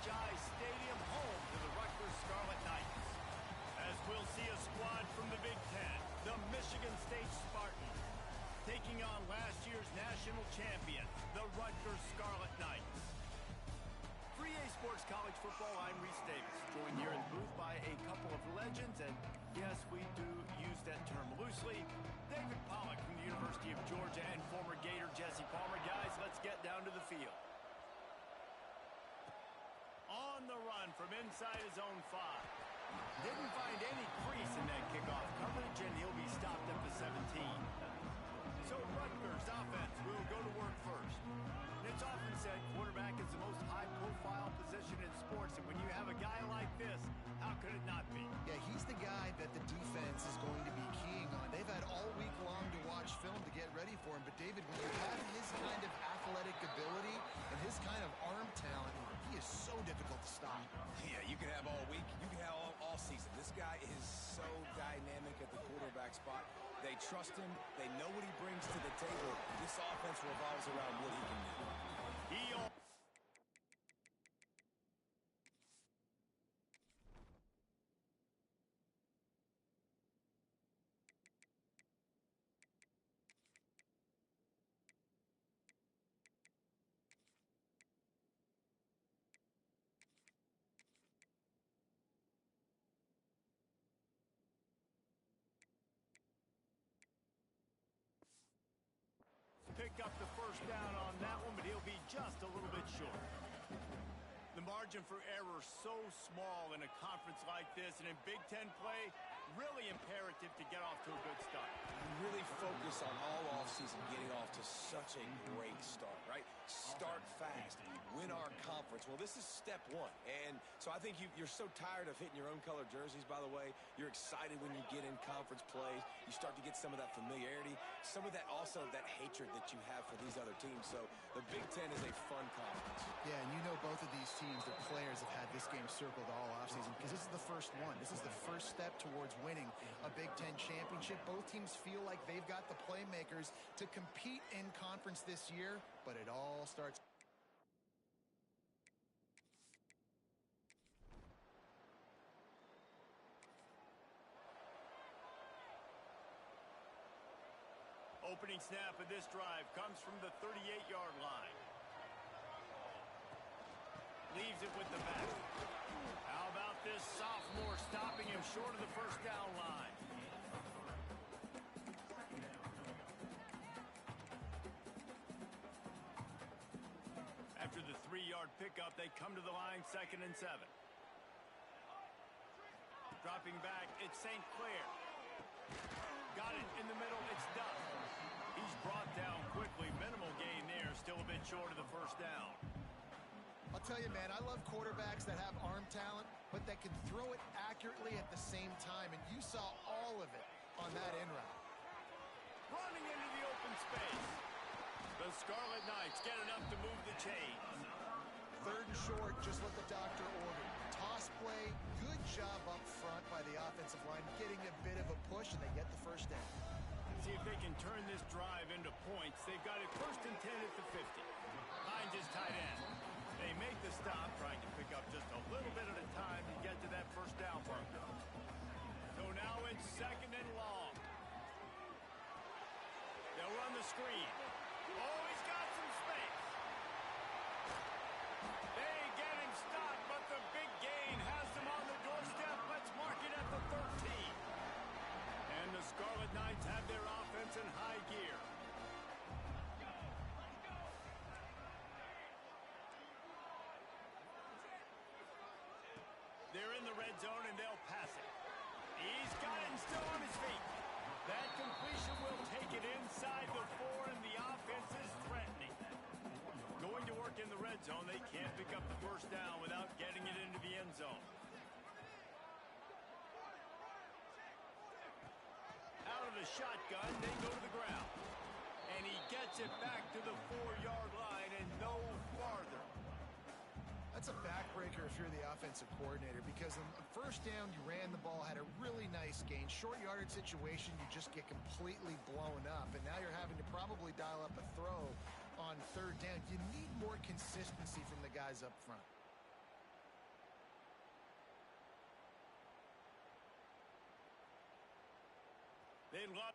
Ncaa Stadium, home to the Rutgers Scarlet Knights. As we'll see a squad from the Big Ten, the Michigan State Spartans, taking on last year's national champions, the Rutgers Scarlet Knights. For EA Sports College Football, I'm Reese Davis, joined here in the booth by a couple of legends, and yes, we do use that term loosely. David Pollock from the University of Georgia and former Gator Jesse Palmer. Guys, let's get down to the field. On the run from inside his own 5. Didn't find any crease in that kickoff coverage, and he'll be stopped at the 17. So Rutgers offense will go to work first. And it's often said quarterback is the most high-profile position in sports, and when you have a guy like this, how could it not be? Yeah, he's the guy that the defense is going to be keying on. They've had all week long to watch film to get ready for him, but David, when you have his kind of athletic ability and his kind of arm talent, he is so difficult to stop. Yeah, you can have all week, you can have all season. This guy is so dynamic at the quarterback spot. They trust him. They know what he brings to the table. This offense revolves around what he can do. Pick up the first down on that one, but he'll be just a little bit short. The margin for error so small in a conference like this, and in Big Ten play, really imperative to get off to a good start. Really focus on all offseason getting off to such a great start, right? Start fast, win our conference. Well, this is step one. And so I think you're so tired of hitting your own color jerseys, by the way. You're excited when you get in conference play. You start to get some of that familiarity, some of that also that hatred that you have for these other teams. So the Big Ten is a fun conference. Yeah, and you know both of these teams, their players have had this game circled all offseason because this is the first one. This is the first step towards winning a Big Ten championship. Both teams feel like they've got the playmakers to compete in conference this year, but it all starts. Opening snap of this drive comes from the 38-yard line. Leaves it with the back. How about this sophomore stopping him short of the first down line? After the 3-yard pickup, they come to the line 2nd and 7. Dropping back, it's St. Clair. Got it in the middle, it's Duff. He's brought down quickly. Minimal gain there, still a bit short of the first down. I'll tell you, man, I love quarterbacks that have arm talent, but that can throw it accurately at the same time, and you saw all of it on that in route. Running into the open space. The Scarlet Knights get enough to move the chains. 3rd and short, just what the doctor ordered. Toss play, good job up front by the offensive line, getting a bit of a push, and they get the first down. See if they can turn this drive into points. They've got it 1st and 10 at the 50. Finds his tight end. They make the stop, trying to pick up just a little bit at a time to get to that first down marker. So now it's 2nd and long. They'll run the screen. Oh, he's got some space. They get him stopped, but the big gain has them on the doorstep. Let's mark it at the 13. And the Scarlet Knights have their offense in high gear. They're in the red zone, and they'll pass it. He's got it and still on his feet. That completion will take it inside the 4, and the offense is threatening. Going to work in the red zone. They can't pick up the first down without getting it into the end zone. Out of the shotgun, they go to the ground. And he gets it back to the 4-yard line and no farther. That's a backbreaker if you're the offensive coordinator, because on the first down, you ran the ball, had a really nice gain. Short yardage situation, you just get completely blown up, and now you're having to probably dial up a throw on 3rd down. You need more consistency from the guys up front. They love...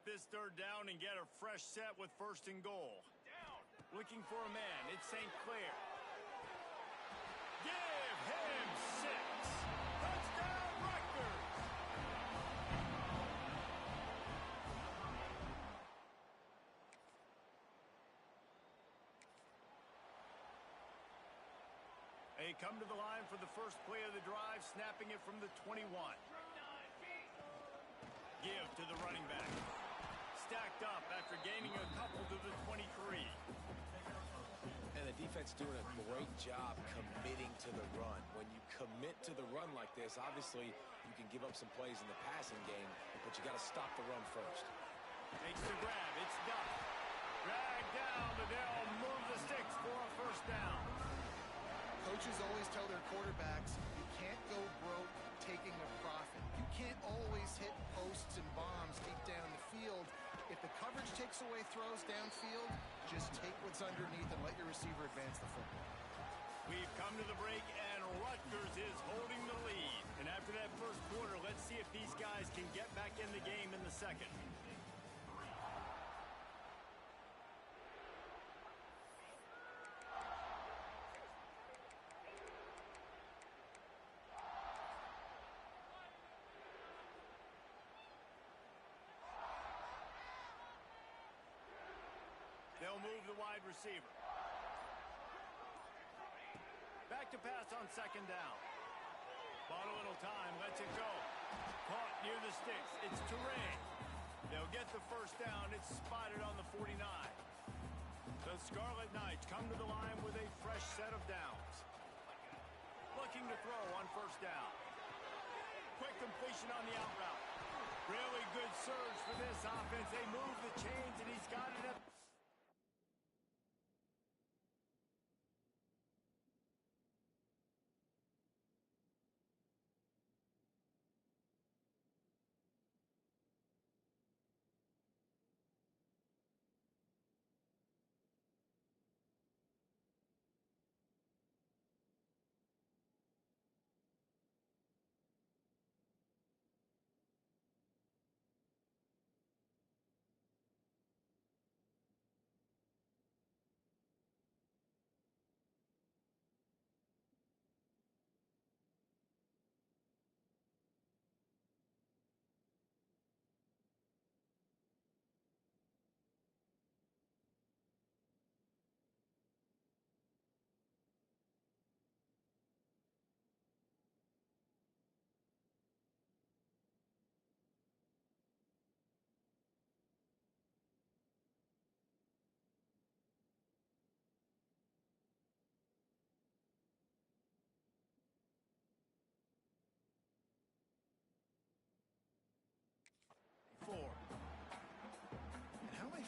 this third down and get a fresh set with first and goal. Looking for a man. It's St. Clair. Give him 6. Touchdown, Rutgers. They come to the line for the first play of the drive, snapping it from the 21. Give to the running back. Stacked up after gaining a couple to the 23. And the defense doing a great job committing to the run. When you commit to the run like this, obviously you can give up some plays in the passing game, but you got to stop the run first. Makes the grab. It's Duff. Dragged down, but they'll move the sticks for a first down. Coaches always tell their quarterbacks, you can't go broke taking a profit. You can't always hit posts and bombs deep down the field. If the coverage takes away throws downfield, just take what's underneath and let your receiver advance the football. We've come to the break, and Rutgers is holding the lead. And after that first quarter, let's see if these guys can get back in the game in the second. They'll move the wide receiver. Back to pass on second down. Bought a little time, lets it go. Caught near the sticks. It's Terrain. They'll get the first down. It's spotted on the 49. The Scarlet Knights come to the line with a fresh set of downs. Looking to throw on first down. Quick completion on the out route. Really good surge for this offense. They move the chains, and he's got it up.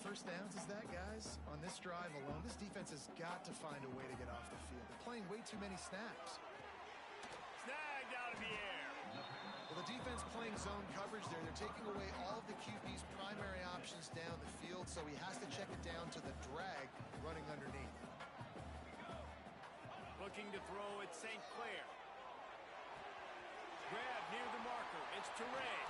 first downs as that, guys? On this drive alone, this defense has got to find a way to get off the field. They're playing way too many snaps. Snagged out of the air. Well, the defense playing zone coverage there. They're taking away all of the QB's primary options down the field, so he has to check it down to the drag running underneath. Looking to throw at St. Clair. Grab near the marker. It's Ncaa.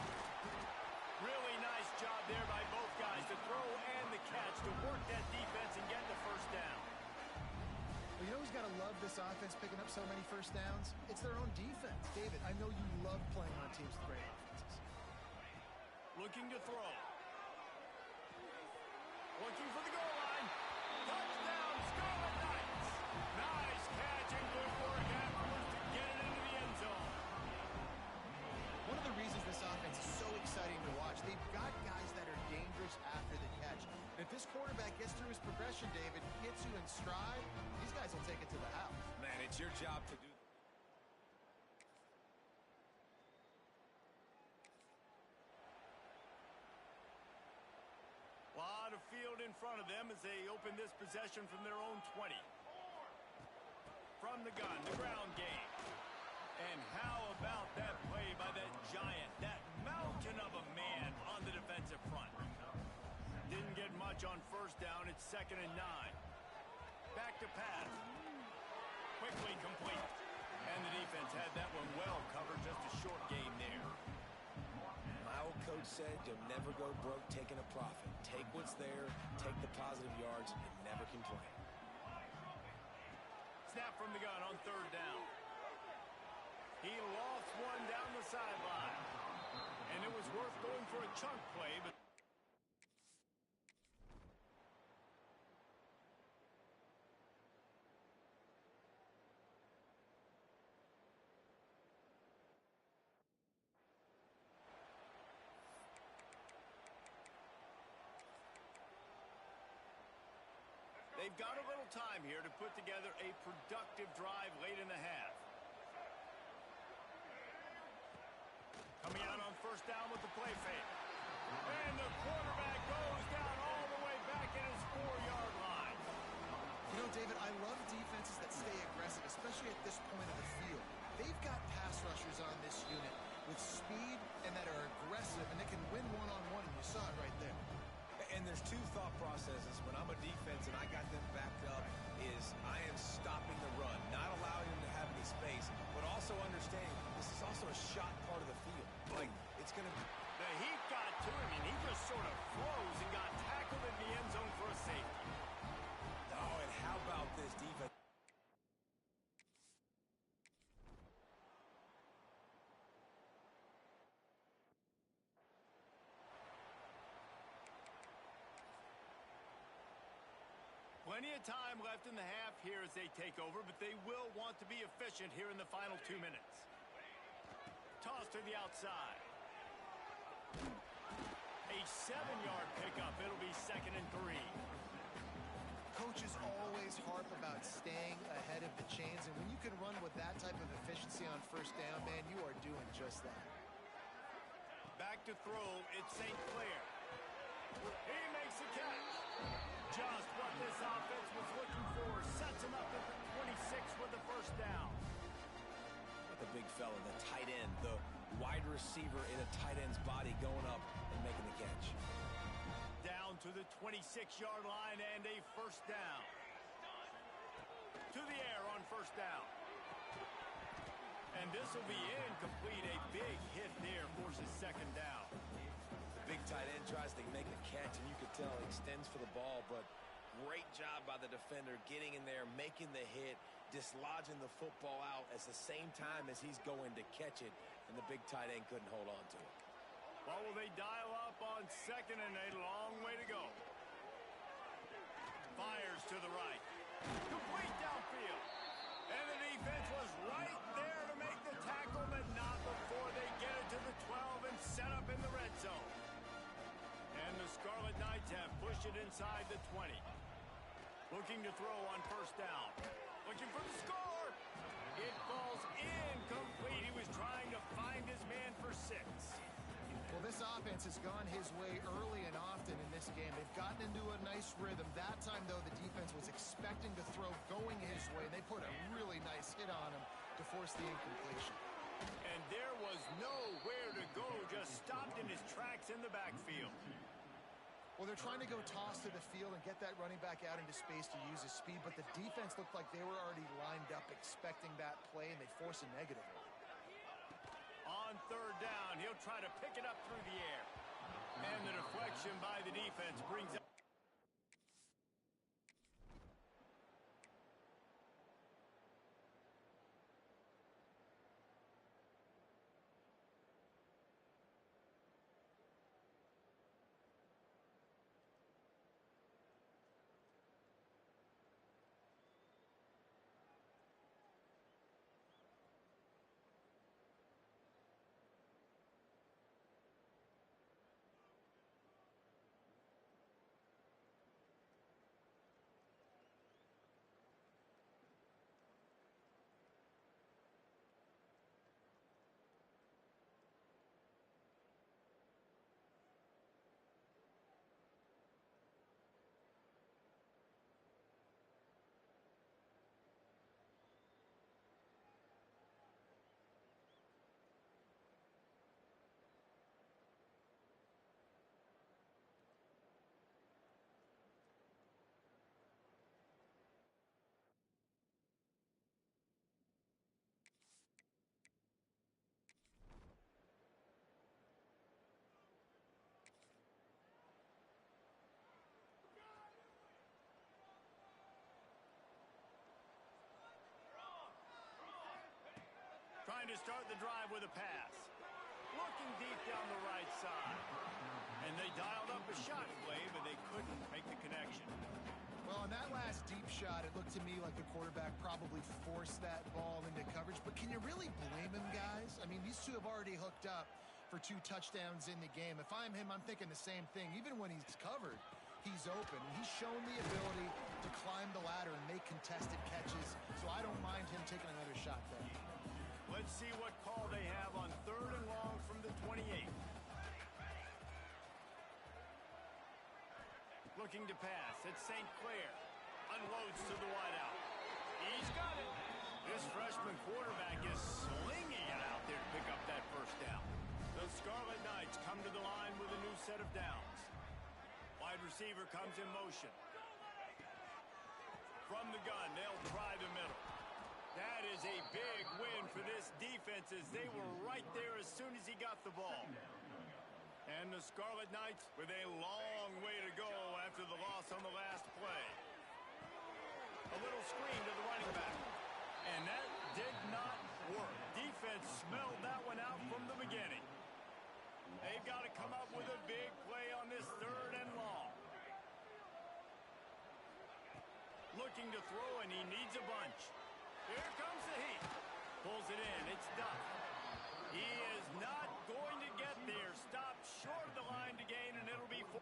Really nice job there by both guys to throw and the catch to work that defense and get the first down. Well, you know who's got to love this offense picking up so many first downs? It's their own defense. David, I know you love playing on teams with great offenses. Looking to throw. Looking for the goal line. Touchdown, Scarlet Knights. Nice catch and good work afterwards to get it into the end zone. One of the reasons this offense is so exciting to watch, they've got guys that are dangerous after the catch. And if this quarterback gets through his progression, David, hits you in stride, these guys will take it to the house. Man, it's your job to do. Lot of field in front of them as they open this possession from their own 20. From the gun, the ground game. And how about that play by that giant, that mountain of a man on the defensive front? Didn't get much on first down. It's 2nd and 9. Back to pass. Quickly complete. And the defense had that one well covered. Just a short game there. My old coach said you'll never go broke taking a profit. Take what's there, take the positive yards, and never complain. Snap from the gun on 3rd down. He lost one down the sideline. And it was worth going for a chunk play, but they've got a little time here to put together a productive drive late in the half. Coming out on 1st down with the play fake. And the quarterback goes down all the way back at his 4-yard line. You know, David, I love defenses that stay aggressive, especially at this point of the field. They've got pass rushers on this unit with speed and that are aggressive, and they can win one-on-one, and you saw it right there. And there's two thought processes when I'm a defense and I got them backed up is I am stopping the run, not allowing them to have any space, but also understanding this is also a shot part of the field. Like, it's going to be... The heat got to him, and he just sort of froze and got tackled in the end zone for a safety. Oh, and how about this defense? Plenty of time left in the half here as they take over, but they will want to be efficient here in the final 2 minutes. Toss to the outside. A 7-yard pickup. It'll be 2nd and 3. Coaches always harp about staying ahead of the chains, and when you can run with that type of efficiency on 1st down, man, you are doing just that. Back to throw. It's St. Clair. He makes the catch. Just what this offense was looking for. Sets him up at the 26 with the 1st down. The big fella, the tight end, the wide receiver in a tight end's body going up and making the catch. Down to the 26-yard line and a 1st down. To the air on 1st down. And this will be incomplete. A big hit there forces 2nd down. The big tight end tries to make the catch, and you could tell he extends for the ball, but great job by the defender getting in there, making the hit, dislodging the football out at the same time as he's going to catch it, and the big tight end couldn't hold on to it. Well, will they dial up on 2nd and a long way to go? Fires to the right. Complete downfield. And the defense was right there to make the tackle, but not before they get it to the 12 and set up in the red zone. And the Scarlet Knights have pushed it inside the 20. Looking to throw on 1st down. Looking for the score. It falls incomplete. He was trying to find his man for 6. Well, this offense has gone his way early and often in this game. They've gotten into rhythm. That time, though, the defense was expecting to throw going his way. They put a really nice hit on him to force the incompletion. And there was nowhere to go, just stopped in his tracks in the backfield. Well, they're trying to go toss to the field and get that running back out into space to use his speed, but the defense looked like they were already lined up expecting that play, and they force a negative. On third down, he'll try to pick it up through the air. And the deflection by the defense brings up. Trying to start the drive with a pass. Looking deep down the right side. And they dialed up a shot play, but they couldn't make the connection. Well, on that last deep shot, it looked to me like the quarterback probably forced that ball into coverage. But can you really blame him, guys? I mean, these two have already hooked up for 2 touchdowns in the game. If I'm him, I'm thinking the same thing. Even when he's covered, he's open. He's shown the ability to climb the ladder and make contested catches. So I don't mind him taking another shot there. Let's see what call they have on third and long from the 28. Looking to pass. It's St. Clair. Unloads to the wideout. He's got it. This freshman quarterback is slinging it out there to pick up that first down. The Scarlet Knights come to the line with a new set of downs. Wide receiver comes in motion. From the gun, they'll try the middle. That is a big win for this defense as they were right there as soon as he got the ball. And the Scarlet Knights with a long way to go after the loss on the last play. A little screen to the running back. And that did not work. Defense smelled that one out from the beginning. They've got to come up with a big play on this third and long. Looking to throw, and he needs a bunch. Here comes the heat. Pulls it in. It's Duff. He is not going to get there. Stopped short of the line to gain, and it'll be 4.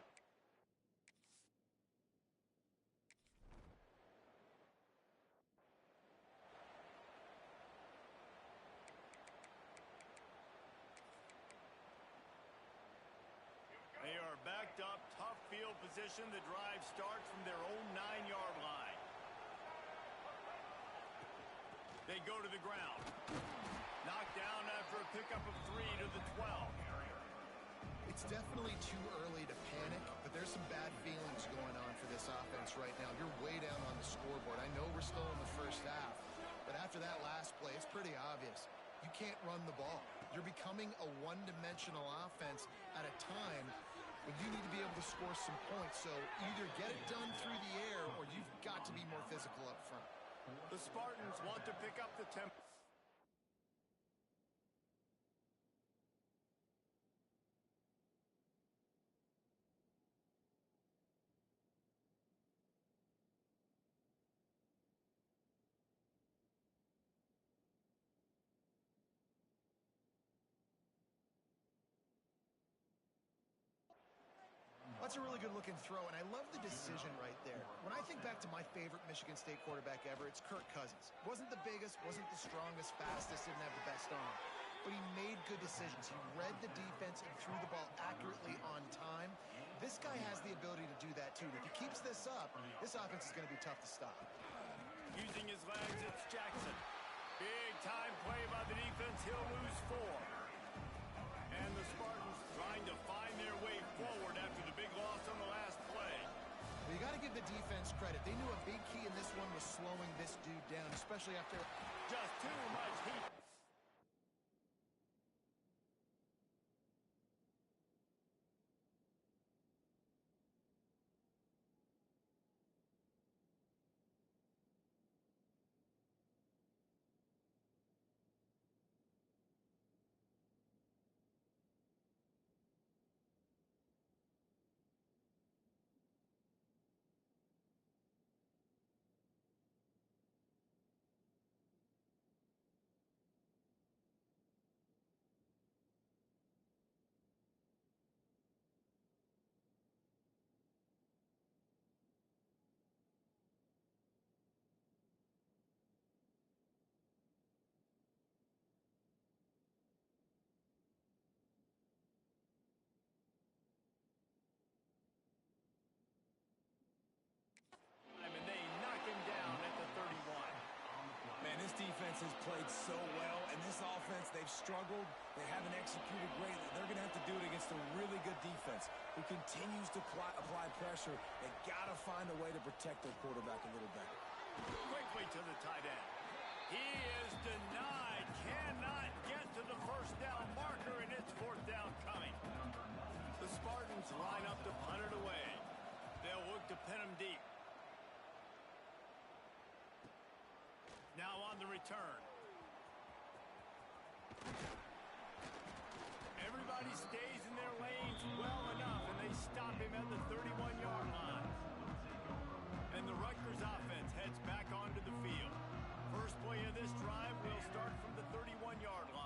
They are backed up. Tough field position. The drive starts from their own 9-yard line. They go to the ground. Knocked down after a pickup of 3 to the 12. It's definitely too early to panic, but there's some bad feelings going on for this offense right now. You're way down on the scoreboard. I know we're still in the first half, but after that last play, it's pretty obvious. You can't run the ball. You're becoming a one-dimensional offense at a time when you need to be able to score some points. So either get it done through the air or you've got to be more physical up front. The Spartans want to pick up the tempo. That's a really good-looking throw, and I love the decision right there. When I think back to my favorite Michigan State quarterback ever, it's Kirk Cousins. Wasn't the biggest, wasn't the strongest, fastest, didn't have the best arm. but he made good decisions. He read the defense and threw the ball accurately on time. This guy has the ability to do that too. If he keeps this up, this offense is going to be tough to stop. Using his legs, it's Jackson. Big time play by the defense. He'll lose 4. And the Spartans trying to find their way forward after the big loss on the last play. Well, you got to give the defense credit. They knew a big key in this one was slowing this dude down, especially after Just too much heat. And they knock him down at the 31. Man, this defense has played so well, and this offense, they've struggled. They haven't executed greatly. They're going to have to do it against a really good defense who continues to apply pressure. They got to find a way to protect their quarterback a little better. Quickly to the tight end. He is denied. Cannot get to the first down marker, and it's 4th down coming. The Spartans line up to punt it away. They'll look to pin him deep. Now on the return. Everybody